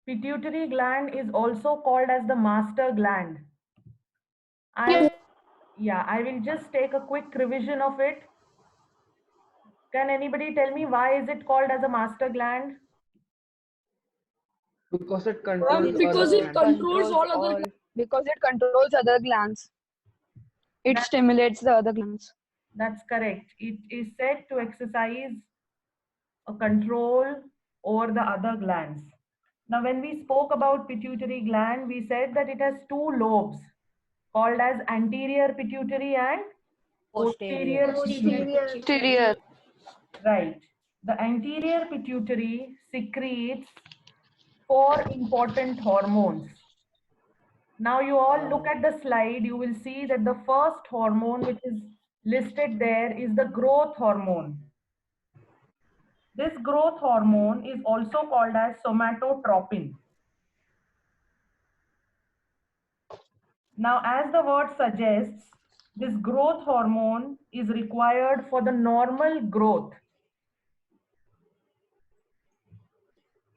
Pituitary gland is also called as the master gland. Yes. I will just take a quick revision of it. Can anybody tell me why is it called as a master gland? Because it controls all Because other it glands. controls all other glands. Because it controls other glands. It That, stimulates the other glands. that's correct. It is said to exercise a control over the other glands. Now, when we spoke about pituitary gland, we said that it has two lobes called as anterior pituitary and posterior pituitary. Posterior. Right. The anterior pituitary secretes four important hormones. Now, you all look at the slide, you will see that the first hormone which is listed there is the growth hormone. This growth hormone is also called as somatotropin. Now, as the word suggests, this growth hormone is required for the normal growth.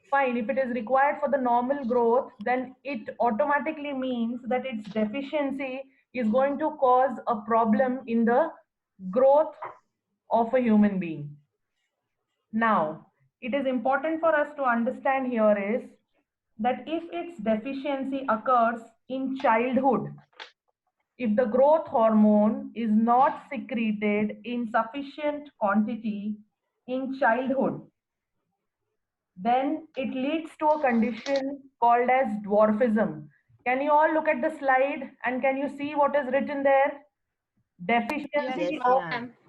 Fine, if it is required for the normal growth, then it automatically means that its deficiency is going to cause a problem in the growth of a human being. Now, it is important for us to understand here is that if its deficiency occurs in childhood, if the growth hormone is not secreted in sufficient quantity in childhood, then it leads to a condition called as dwarfism. Can you all look at the slide and can you see what is written there? Deficiency of,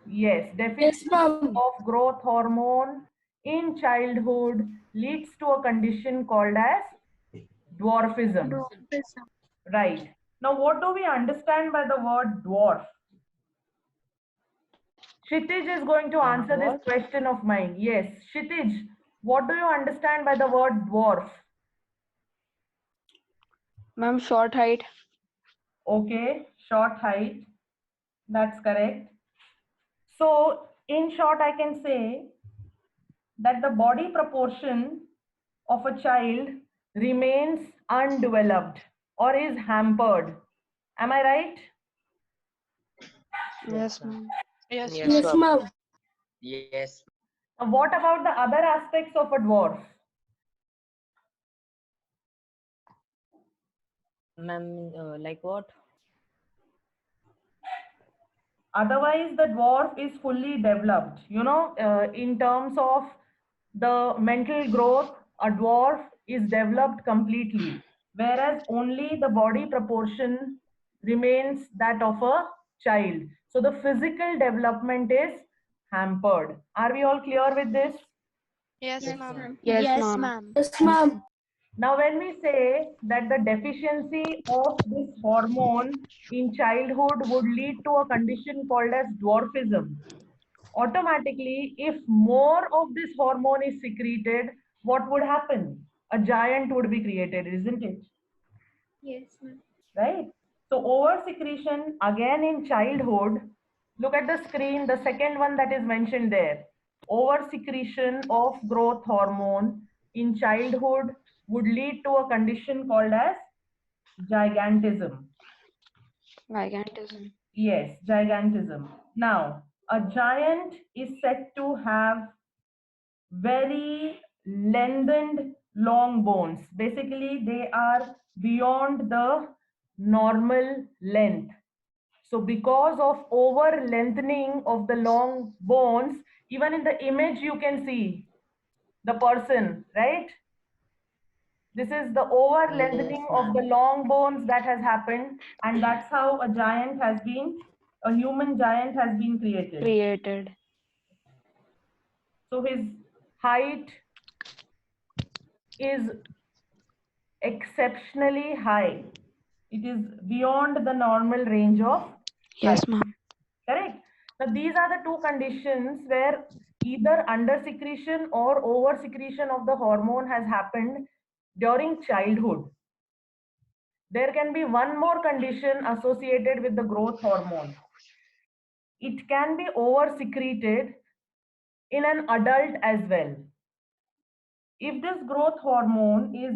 yes, deficiency ma'am. of growth hormone in childhood leads to a condition called as dwarfism. Right. Now, what do we understand by the word dwarf? Kshitij is going to answer this question of mine. Yes, Kshitij, what do you understand by the word dwarf? Ma'am, short height. Okay, short height. That's correct. So, in short, I can say that the body proportion of a child remains undeveloped or is hampered. Am I right? Yes, ma'am. Yes, ma'am. Yes. Now, what about the other aspects of a dwarf? Ma'am, like what? Otherwise, the dwarf is fully developed. You know, in terms of the mental growth, a dwarf is developed completely, whereas only the body proportion remains that of a child. So the physical development is hampered. Are we all clear with this? Yes, Yes, ma'am. Yes, ma'am. Now, when we say that the deficiency of this hormone in childhood would lead to a condition called as dwarfism, automatically, if more of this hormone is secreted, what would happen? A giant would be created, isn't it? Yes, ma'am. Right? So, over secretion again in childhood, look at the screen, the second one that is mentioned there. Over secretion of growth hormone in childhood would lead to a condition called as gigantism. Gigantism. Yes, gigantism. Now, a giant is said to have very lengthened long bones. Basically, they are beyond the normal length. So, because of over lengthening of the long bones, even in the image, you can see the person, right? This is the over lengthening Yes, of the ma'am. long bones that has happened, and that's how a human giant has been created. Created. So his height is exceptionally high. It is beyond the normal range of height. Yes, ma'am. Correct. Now, these are the two conditions where either under secretion or over secretion of the hormone has happened during childhood. There can be one more condition associated with the growth hormone. It can be over secreted in an adult as well. If this growth hormone is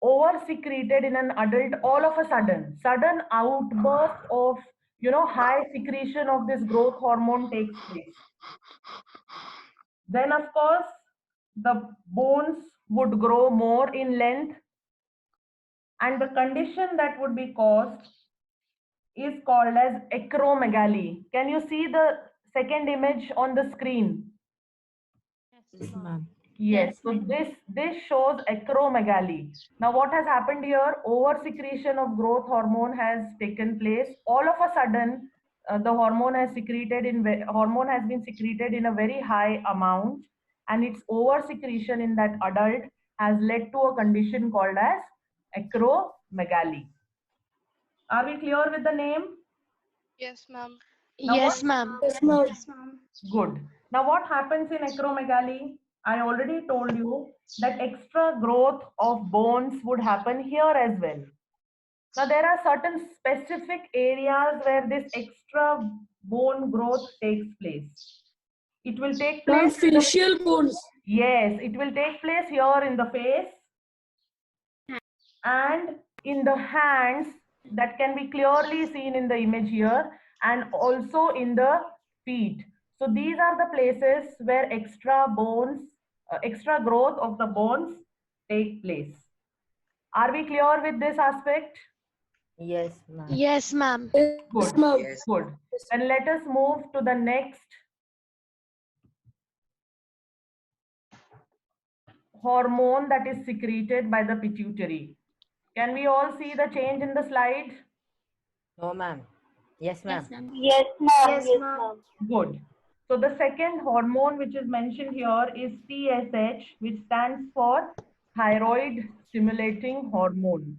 over secreted in an adult all of a sudden outburst of high secretion of this growth hormone takes place, then of course the bones would grow more in length, and the condition that would be caused is called as acromegaly. Can you see the second image on the screen? Yes, ma'am. Yes, so this shows acromegaly. Now what has happened here? Over secretion of growth hormone has taken place. All of a sudden, the hormone has been secreted in a very high amount, and its over secretion in that adult has led to a condition called as acromegaly. Are we clear with the name? Yes, ma'am. Yes, ma'am. Good. Now, what happens in acromegaly? I already told you that extra growth of bones would happen here as well. Now, there are certain specific areas where this extra bone growth takes place. It will take place. Facial bones. Yes, it will take place here in the face and in the hands, that can be clearly seen in the image here, and also in the feet. So these are the places where extra growth of the bones take place. Are we clear with this aspect? Yes, ma'am. Yes, ma'am. Good. Yes. Good. Then let us move to the next hormone that is secreted by the pituitary. Can we all see the change in the slide? No, ma'am. Yes, ma'am. Good. So the second hormone which is mentioned here is TSH, which stands for thyroid stimulating hormone.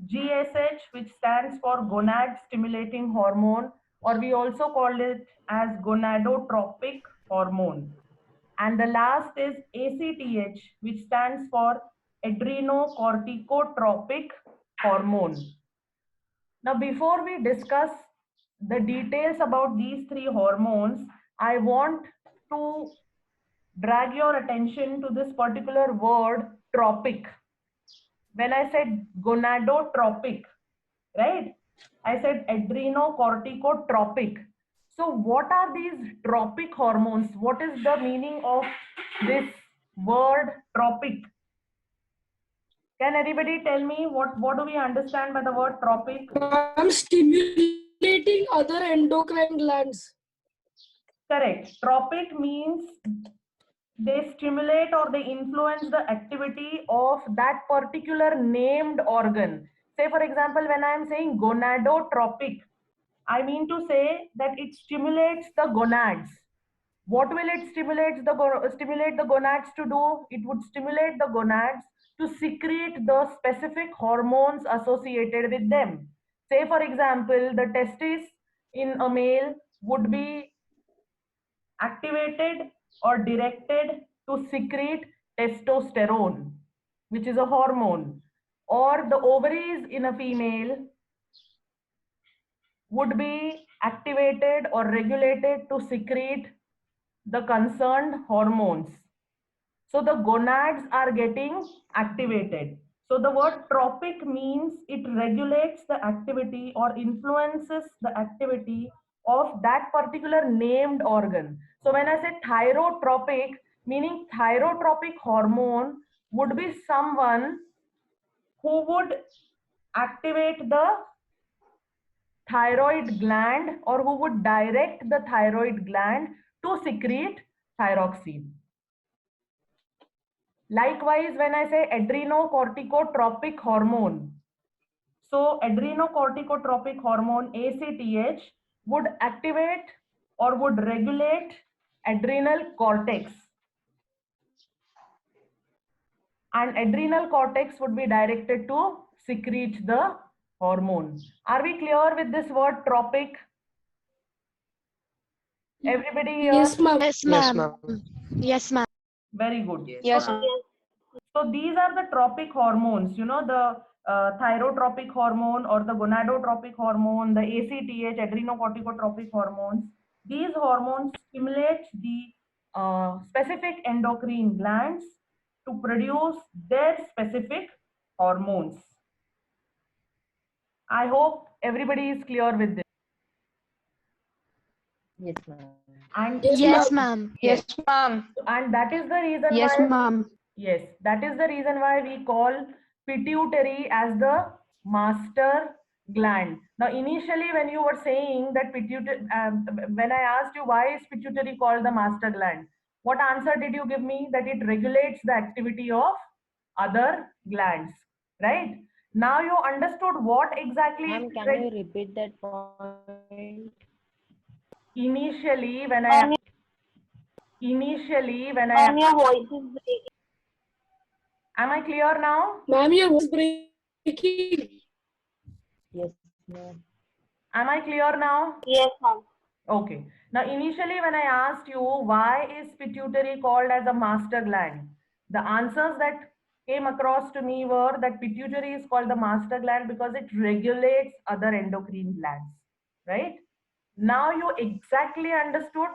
GSH, which stands for gonad stimulating hormone, or we also call it as gonadotropic hormone. And the last is ACTH, which stands for adrenocorticotropic hormone. Now, before we discuss the details about these three hormones, I want to drag your attention to this particular word, tropic. When I said gonadotropic, right? I said adrenocorticotropic. So what are these tropic hormones? What is the meaning of this word tropic? Can anybody tell me what do we understand by the word tropic? I'm stimulating other endocrine glands. Correct. Tropic means they stimulate or they influence the activity of that particular named organ. Say, for example, when I am saying gonadotropic, I mean to say that it stimulates the gonads. What will it stimulate the gonads to do? It would stimulate the gonads to secrete the specific hormones associated with them. Say, for example, the testis in a male would be activated or directed to secrete testosterone, which is a hormone, or the ovaries in a female would be activated or regulated to secrete the concerned hormones. So the gonads are getting activated. So the word tropic means it regulates the activity or influences the activity of that particular named organ. So when I say thyrotropic, meaning thyrotropic hormone would be someone who would activate the thyroid gland or who would direct the thyroid gland to secrete thyroxine. Likewise, when I say adrenocorticotropic hormone, so adrenocorticotropic hormone ACTH would activate or would regulate adrenal cortex, and adrenal cortex would be directed to secrete the hormone. Are we clear with this word tropic? Everybody here? Yes, ma'am. Yes, Yes, ma'am. ma'am. Yes, ma'am. Very good. Yes, So, so these are the tropic hormones, the thyrotropic hormone or the gonadotropic hormone, the ACTH, adrenocorticotropic hormones. These hormones stimulate the specific endocrine glands to produce their specific hormones. I hope everybody is clear with this. Yes, ma'am. And Yes, ma'am. Yes, ma'am. and that is the reason Yes, why ma'am. yes, that is the reason why we call pituitary as the master gland. Now, initially, when you were saying that pituitary, when I asked you why is pituitary called the master gland, what answer did you give me? That it regulates the activity of other glands, right? Now you understood what exactly Ma'am, it can you repeat that point? initially when Ma'am, I initially when I ma'am, your voice is breaking. am I clear now? Ma'am, your voice breaking. Yes, ma'am. Am I clear now? Yes, ma'am. Okay. Now, initially, when I asked you why is pituitary called as a master gland, the answers that came across to me were that pituitary is called the master gland because it regulates other endocrine glands, right? Now you exactly understood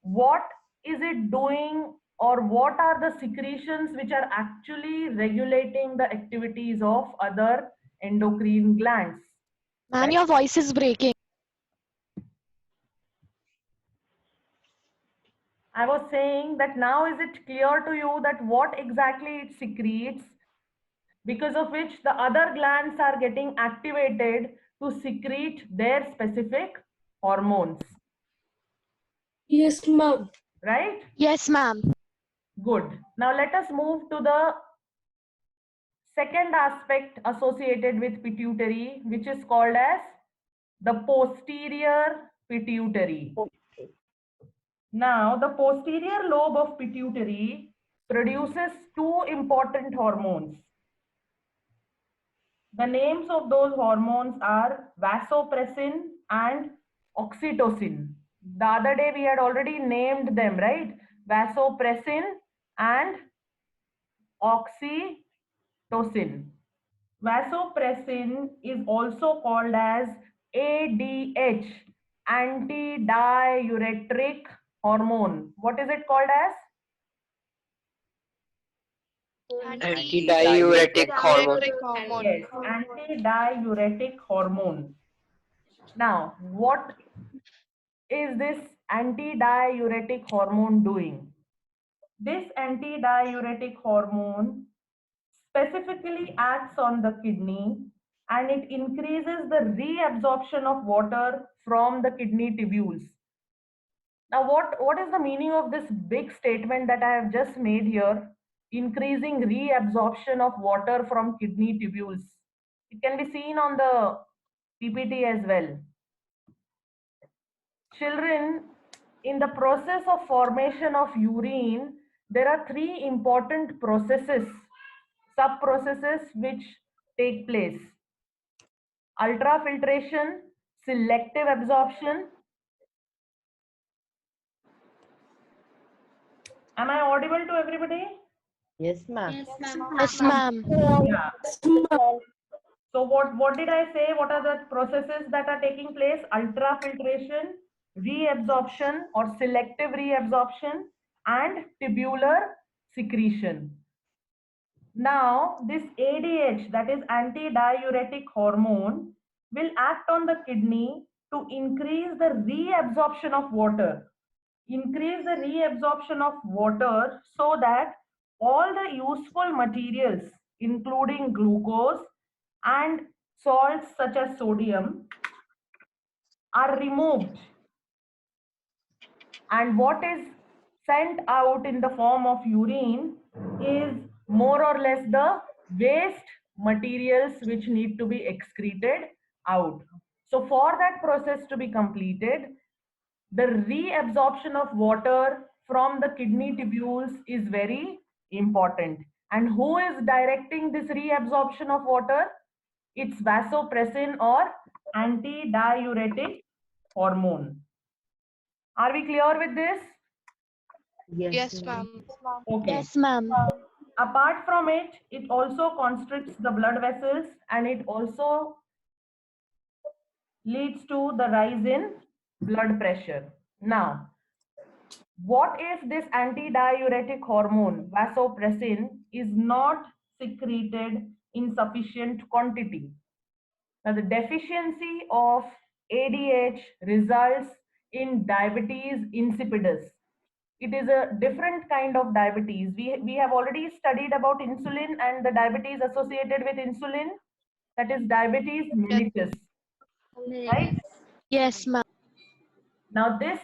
what is it doing or what are the secretions which are actually regulating the activities of other endocrine glands. Ma'am, your voice is breaking. I was saying that now is it clear to you that what exactly it secretes, because of which the other glands are getting activated to secrete their specific hormones, Yes, ma'am. right? Yes, ma'am. Good. Now let us move to the second aspect associated with pituitary, which is called as the posterior pituitary. Now, the posterior lobe of pituitary produces two important hormones. The names of those hormones are vasopressin and oxytocin. The other day we had already named them, right? Vasopressin and oxytocin. Vasopressin is also called as ADH, antidiuretic hormone. What is it called as? Antidiuretic hormone. Yes, antidiuretic hormone. Now, what is this antidiuretic hormone doing? This antidiuretic hormone specifically acts on the kidney and it increases the reabsorption of water from the kidney tubules. Now, what is the meaning of this big statement that I have just made here? Increasing reabsorption of water from kidney tubules. It can be seen on the PPT as well. Children, in the process of formation of urine, there are three important processes, sub-processes which take place. Ultrafiltration, selective absorption. Am I audible to everybody? Yes, ma'am. Yes, ma'am. Yeah. Yes, ma'am. So what did I say? What are the processes that are taking place? Ultrafiltration, reabsorption or selective reabsorption, and tubular secretion. Now, this ADH, that is antidiuretic hormone, will act on the kidney to increase the reabsorption of water. Increase the reabsorption of water so that all the useful materials, including glucose and salts such as sodium, are removed. And what is sent out in the form of urine is more or less the waste materials which need to be excreted out. So for that process to be completed, the reabsorption of water from the kidney tubules is very important. And who is directing this reabsorption of water? It's vasopressin or antidiuretic hormone. Are we clear with this? Yes, ma'am. Okay. Yes, ma'am. Apart from it, it also constricts the blood vessels and it also leads to the rise in blood pressure. Now, what if this antidiuretic hormone, vasopressin, is not secreted insufficient quantity. Now, the deficiency of ADH results in diabetes insipidus. It is a different kind of diabetes. We have already studied about insulin and the diabetes associated with insulin, that is diabetes mellitus, right? Yes, ma'am. Now, this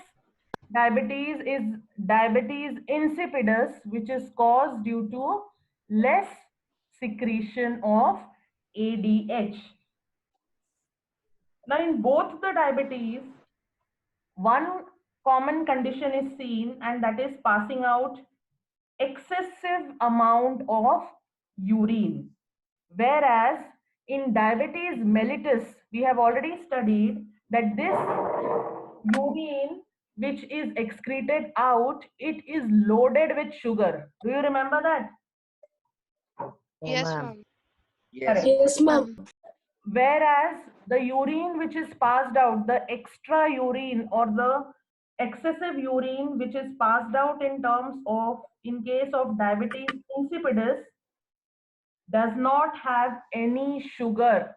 diabetes is diabetes insipidus, which is caused due to less secretion of ADH. Now, in both the diabetes, one common condition is seen, and that is passing out excessive amount of urine. Whereas in diabetes mellitus, we have already studied that this urine which is excreted out, it is loaded with sugar. Do you remember that? No, Yes, ma'am. ma'am. Yes, Yes, ma'am. ma'am. Whereas the urine which is passed out, the extra urine or the excessive urine which is passed out in terms of, in case of diabetes insipidus, does not have any sugar.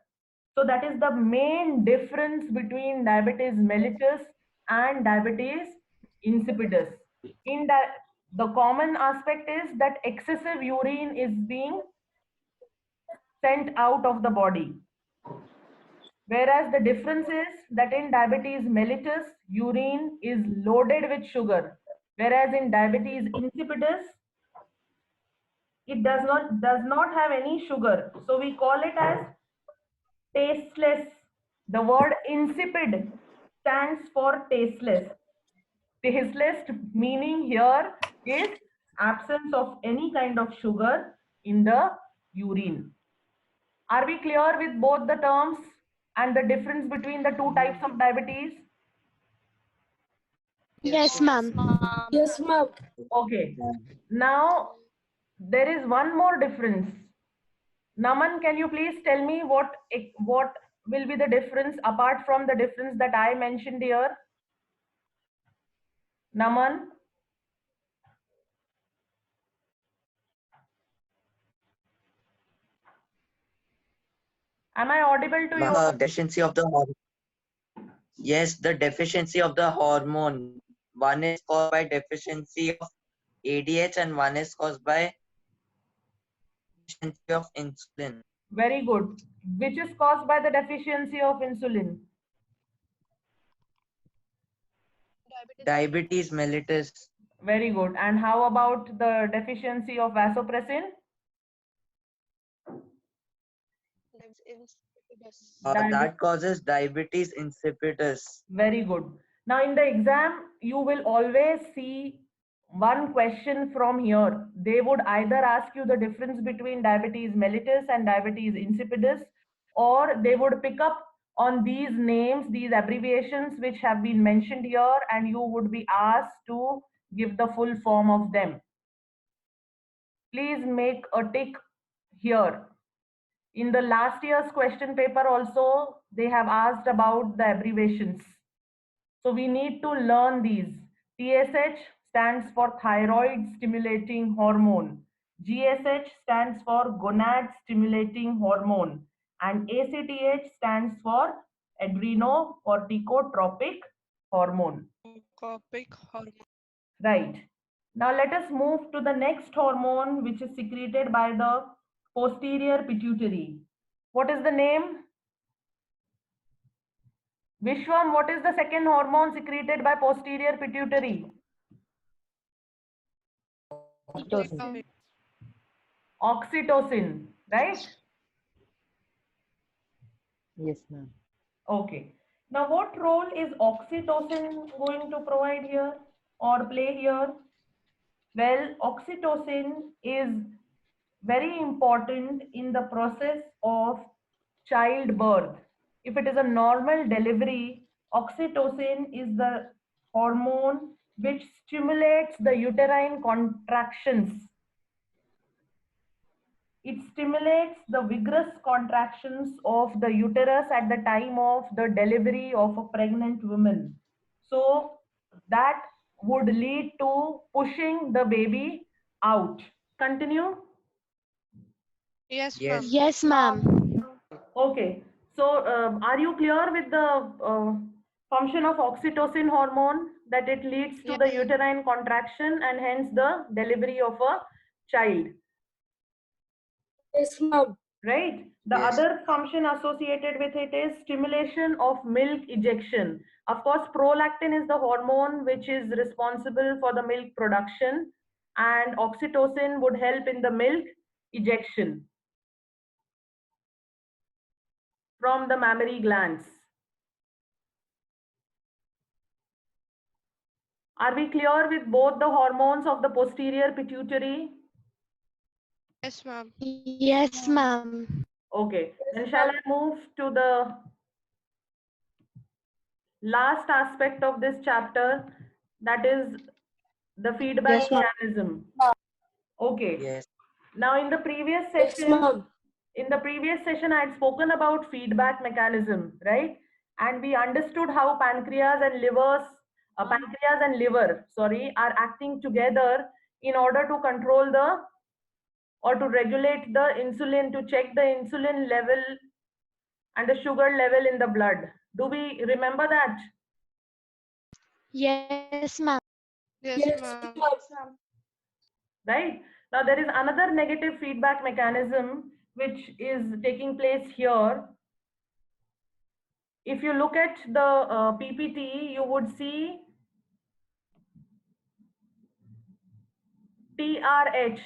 So that is the main difference between diabetes mellitus and diabetes insipidus. In that, the common aspect is that excessive urine is being sent out of the body. Whereas the difference is that in diabetes mellitus, urine is loaded with sugar. Whereas in diabetes insipidus, it does not have any sugar. So we call it as tasteless. The word insipid stands for tasteless. Tasteless meaning here is absence of any kind of sugar in the urine. Are we clear with both the terms and the difference between the two types of diabetes? Yes, ma'am. Yes, ma'am. Okay. Now there is one more difference. Naman, can you please tell me what will be the difference apart from the difference that I mentioned here? Naman? Am I audible to you? Deficiency of the yes, the deficiency of the hormone. One is caused by deficiency of ADH and one is caused by deficiency of insulin. Very good. Which is caused by the deficiency of insulin? Diabetes mellitus. Very good. And how about the deficiency of vasopressin? That causes diabetes insipidus. Very good. Now in the exam, you will always see one question from here. They would either ask you the difference between diabetes mellitus and diabetes insipidus, or they would pick up on these names, these abbreviations which have been mentioned here, and you would be asked to give the full form of them. Please make a tick here. In the last year's question paper also, they have asked about the abbreviations. So we need to learn these. TSH stands for thyroid stimulating hormone. GSH stands for gonad stimulating hormone. And ACTH stands for adrenocorticotropic hormone. Right. Now let us move to the next hormone which is secreted by the posterior pituitary. What is the name? Vishwam, what is the second hormone secreted by posterior pituitary? Oxytocin. Oxytocin, right? Yes, ma'am. Okay. Now what role is oxytocin going to provide here or play here? Well, oxytocin is very important in the process of childbirth. If it is a normal delivery, oxytocin is the hormone which stimulates the uterine contractions. It stimulates the vigorous contractions of the uterus at the time of the delivery of a pregnant woman. So that would lead to pushing the baby out. Continue. Yes, Yes. ma'am. Yes, ma'am. Okay. So, are you clear with the function of oxytocin hormone, that it leads to the Yes. uterine contraction and hence the delivery of a child, Yes, ma'am. right? The Yes. other function associated with it is stimulation of milk ejection. Of course, prolactin is the hormone which is responsible for the milk production, and oxytocin would help in the milk ejection from the mammary glands. Are we clear with both the hormones of the posterior pituitary? Yes, ma'am. Yes, ma'am. Okay, then shall I move to the last aspect of this chapter, that is the feedback Yes, ma'am. mechanism. Okay, Yes. now in the previous Yes, session, ma'am. I had spoken about feedback mechanism, right? And we understood how pancreas and liver, sorry, are acting together in order to control the or to regulate the insulin, to check the insulin level and the sugar level in the blood. Do we remember that? Yes, ma'am. Yes, ma'am. Right? Now, there is another negative feedback mechanism which is taking place here. If you look at the PPT, you would see TRH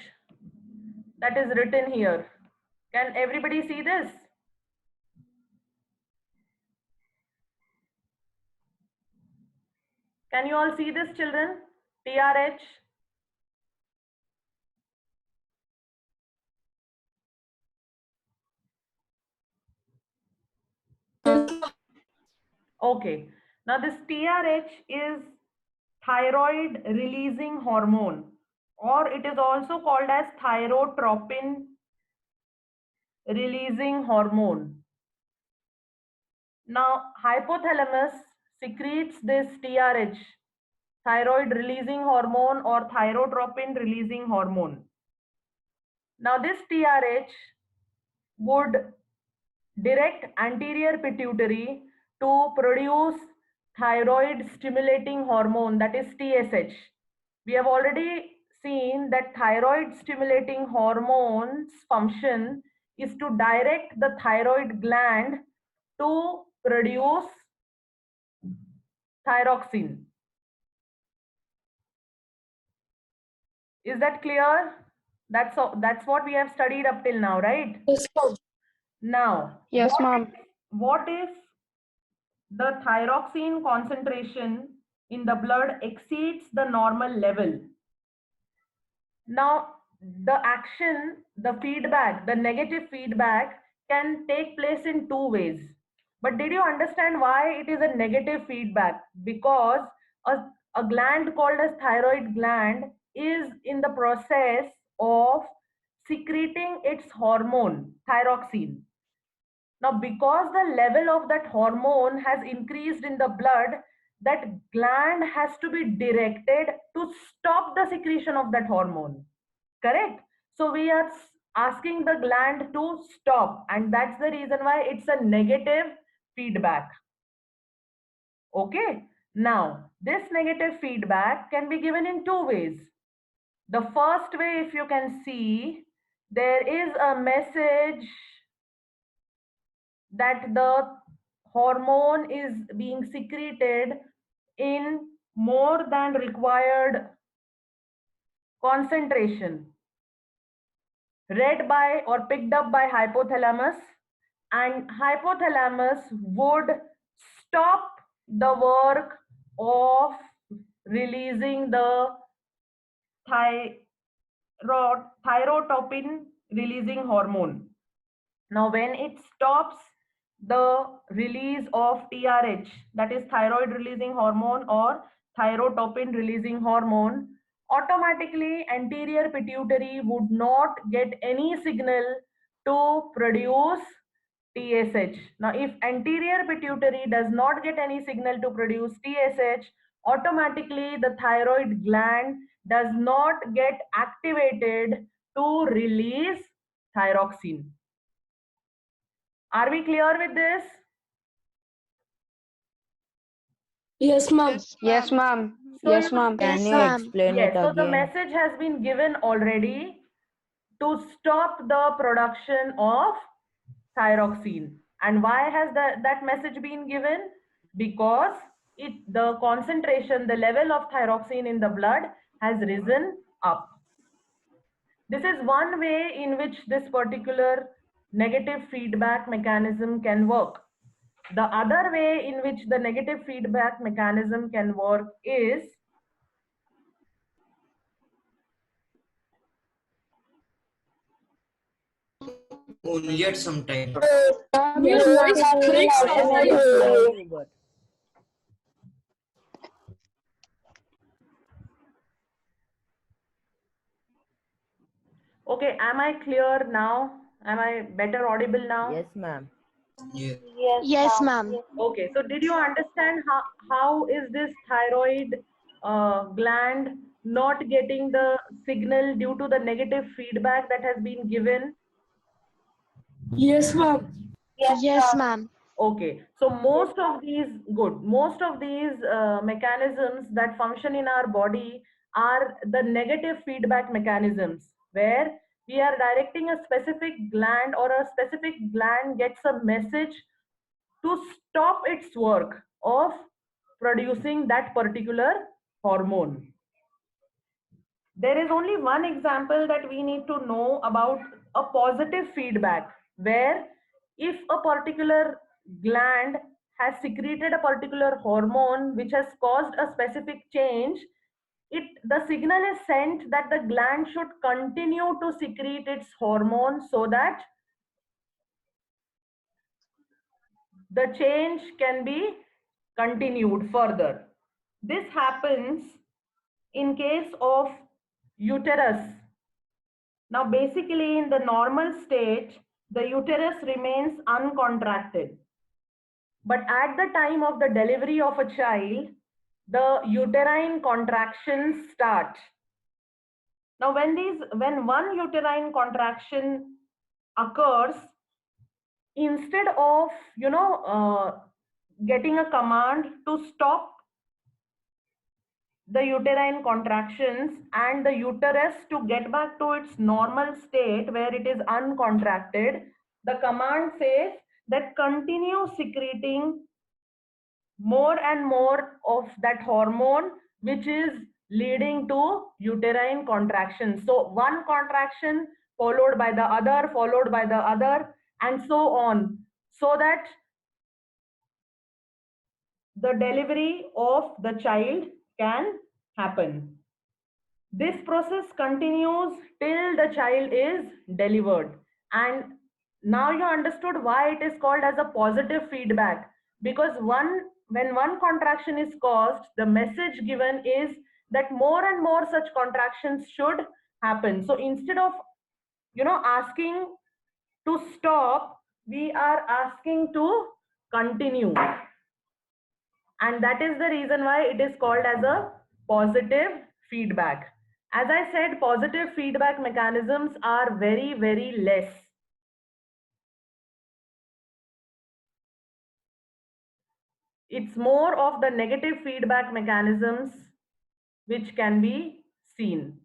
that is written here. Can everybody see this? Can you all see this, children? TRH. Okay. Now this TRH is thyroid releasing hormone, or it is also called as thyrotropin releasing hormone. Now hypothalamus secretes this TRH, thyroid releasing hormone or thyrotropin releasing hormone. Now this TRH would direct anterior pituitary to produce thyroid stimulating hormone, that is TSH. We have already seen that thyroid stimulating hormone's function is to direct the thyroid gland to produce thyroxine. Is that clear? That's what we have studied up till now, right? Yes, ma'am. Now, Yes, ma'am. what if the thyroxine concentration in the blood exceeds the normal level? Now, the action, the feedback, the negative feedback can take place in two ways. But did you understand why it is a negative feedback? Because a gland called as thyroid gland is in the process of secreting its hormone, thyroxine. Now, because the level of that hormone has increased in the blood, that gland has to be directed to stop the secretion of that hormone. Correct? So we are asking the gland to stop, and that's the reason why it's a negative feedback. Okay? Now, this negative feedback can be given in two ways. The first way, if you can see, there is a message that the hormone is being secreted in more than required concentration, read by or picked up by hypothalamus, and hypothalamus would stop the work of releasing the thyrotropin releasing hormone. Now, when it stops the release of TRH, that is thyroid releasing hormone or thyrotropin releasing hormone, automatically anterior pituitary would not get any signal to produce TSH. Now, if anterior pituitary does not get any signal to produce TSH, automatically the thyroid gland does not get activated to release thyroxine. Are we clear with this? Yes, ma'am. Yes, ma'am. So Yes, you ma'am. Yes, Can you ma'am. explain yes, it so the again? message has been given already to stop the production of thyroxine. And why has that message been given? Because the concentration, the level of thyroxine in the blood has risen up. This is one way in which this particular negative feedback mechanism can work. The other way in which the negative feedback mechanism can work is only at some time. Your voice breaks I am able sometimes. to hear you, but okay. Am I clear now? Am I better audible now? yes, ma'am. Yeah. Yes, ma'am. Okay, so did you understand how is this thyroid gland not getting the signal due to the negative feedback that has been given? Yes, ma'am. Yes, ma'am. Okay, so most of these mechanisms that function in our body are the negative feedback mechanisms, where we are directing a specific gland, or a specific gland gets a message to stop its work of producing that particular hormone. There is only one example that we need to know about a positive feedback, where if a particular gland has secreted a particular hormone which has caused a specific change, the signal is sent that the gland should continue to secrete its hormone so that the change can be continued further. This happens in case of uterus. Now, basically, in the normal state, the uterus remains uncontracted. But at the time of the delivery of a child, the uterine contractions start. Now, when one uterine contraction occurs, instead of getting a command to stop the uterine contractions and the uterus to get back to its normal state where it is uncontracted, the command says that continue secreting more and more of that hormone, which is leading to uterine contractions. So one contraction followed by the other, followed by the other, and so on, so that the delivery of the child can happen. This process continues till the child is delivered. And now you understood why it is called as a positive feedback, because when one contraction is caused, the message given is that more and more such contractions should happen. So instead of asking to stop, we are asking to continue. And that is the reason why it is called as a positive feedback. As I said, positive feedback mechanisms are very, very less. It's more of the negative feedback mechanisms which can be seen.